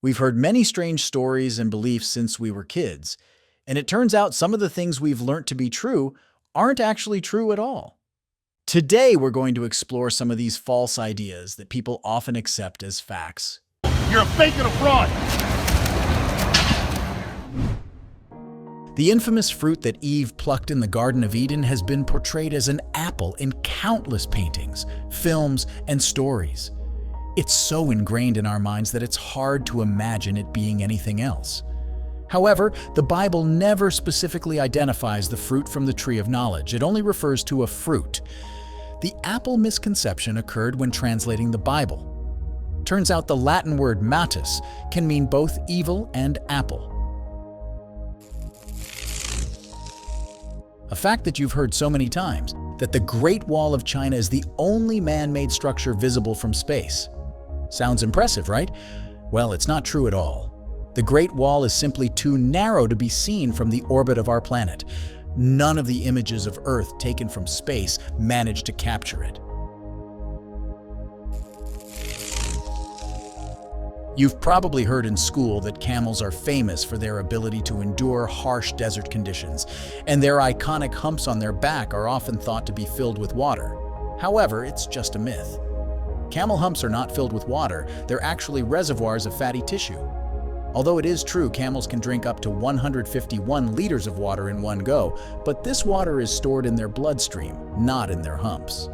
We've heard many strange stories and beliefs since we were kids, and it turns out some of the things we've learnt to be true aren't actually true at all. Today, we're going to explore some of these false ideas that people often accept as facts. You're a fake and a fraud! The infamous fruit that Eve plucked in the Garden of Eden has been portrayed as an apple in countless paintings, films, and stories. It's so ingrained in our minds that it's hard to imagine it being anything else. However, the Bible never specifically identifies the fruit from the tree of knowledge. It only refers to a fruit. The apple misconception occurred when translating the Bible. Turns out the Latin word matus can mean both evil and apple. A fact that you've heard so many times, that the Great Wall of China is the only man-made structure visible from space. Sounds impressive, right? Well, it's not true at all. The Great Wall is simply too narrow to be seen from the orbit of our planet. None of the images of Earth taken from space managed to capture it. You've probably heard in school that camels are famous for their ability to endure harsh desert conditions, and their iconic humps on their back are often thought to be filled with water. However, it's just a myth. Camel humps are not filled with water, they're actually reservoirs of fatty tissue. Although it is true camels can drink up to 151 liters of water in one go, but this water is stored in their bloodstream, not in their humps.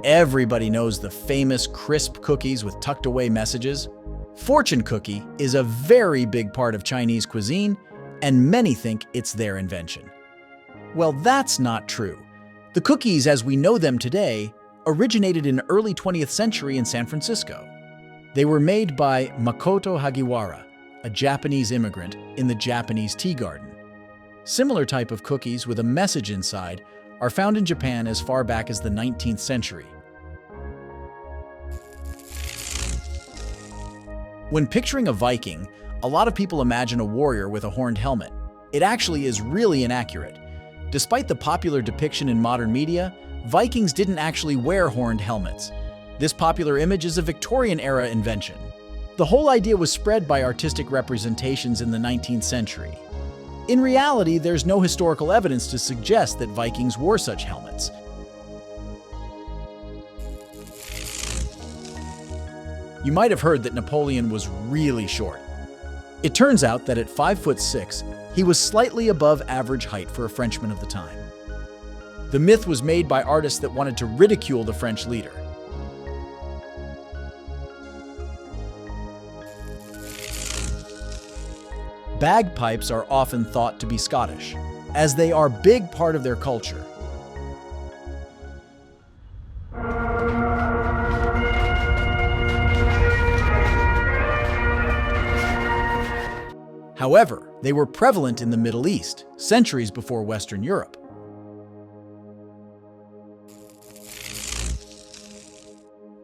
Everybody knows the famous crisp cookies with tucked-away messages. Fortune cookie is a very big part of Chinese cuisine, and many think it's their invention. Well, that's not true. The cookies, as we know them today, originated in early 20th century in San Francisco. They were made by Makoto Hagiwara, a Japanese immigrant in the Japanese tea garden. Similar type of cookies with a message inside are found in Japan as far back as the 19th century. When picturing a Viking, a lot of people imagine a warrior with a horned helmet. It actually is really inaccurate. Despite the popular depiction in modern media, Vikings didn't actually wear horned helmets. This popular image is a Victorian-era invention. The whole idea was spread by artistic representations in the 19th century. In reality, there's no historical evidence to suggest that Vikings wore such helmets. You might have heard that Napoleon was really short. It turns out that at 5'6", he was slightly above average height for a Frenchman of the time. The myth was made by artists that wanted to ridicule the French leader. Bagpipes are often thought to be Scottish, as they are a big part of their culture. However, they were prevalent in the Middle East, centuries before Western Europe.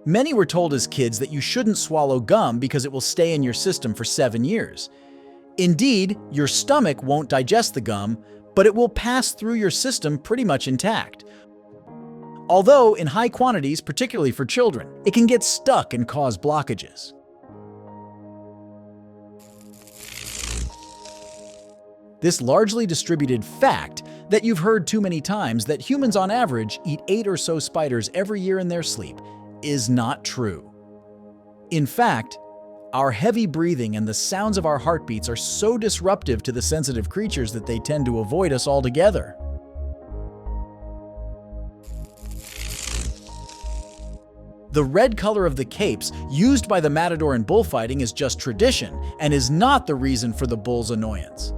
Many were told as kids that you shouldn't swallow gum because it will stay in your system for 7 years. Indeed, your stomach won't digest the gum, but it will pass through your system pretty much intact. Although, in high quantities, particularly for children, it can get stuck and cause blockages. This largely distributed fact that you've heard too many times that humans on average eat 8 or so spiders every year in their sleep is not true. In fact, our heavy breathing and the sounds of our heartbeats are so disruptive to the sensitive creatures that they tend to avoid us altogether. The red color of the capes used by the matador in bullfighting is just tradition and is not the reason for the bull's annoyance.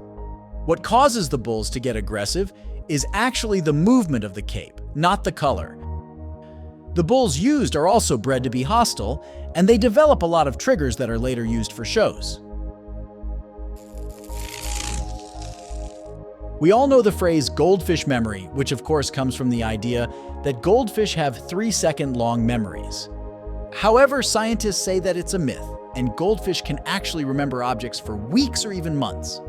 What causes the bulls to get aggressive is actually the movement of the cape, not the color. The bulls used are also bred to be hostile, and they develop a lot of triggers that are later used for shows. We all know the phrase goldfish memory, which of course comes from the idea that goldfish have 3-second-long memories. However, scientists say that it's a myth, and goldfish can actually remember objects for weeks or even months.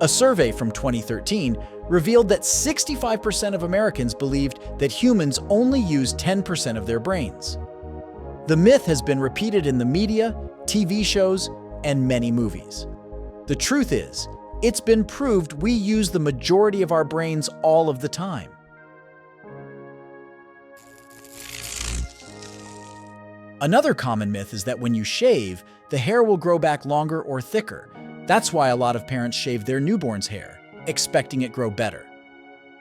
A survey from 2013 revealed that 65% of Americans believed that humans only use 10% of their brains. The myth has been repeated in the media, TV shows, and many movies. The truth is, it's been proved we use the majority of our brains all of the time. Another common myth is that when you shave, the hair will grow back longer or thicker. That's why a lot of parents shave their newborn's hair, expecting it grow better.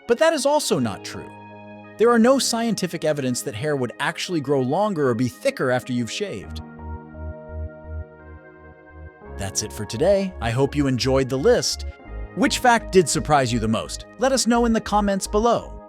But that is also not true. There are no scientific evidence that hair would actually grow longer or be thicker after you've shaved. That's it for today. I hope you enjoyed the list. Which fact did surprise you the most? Let us know in the comments below.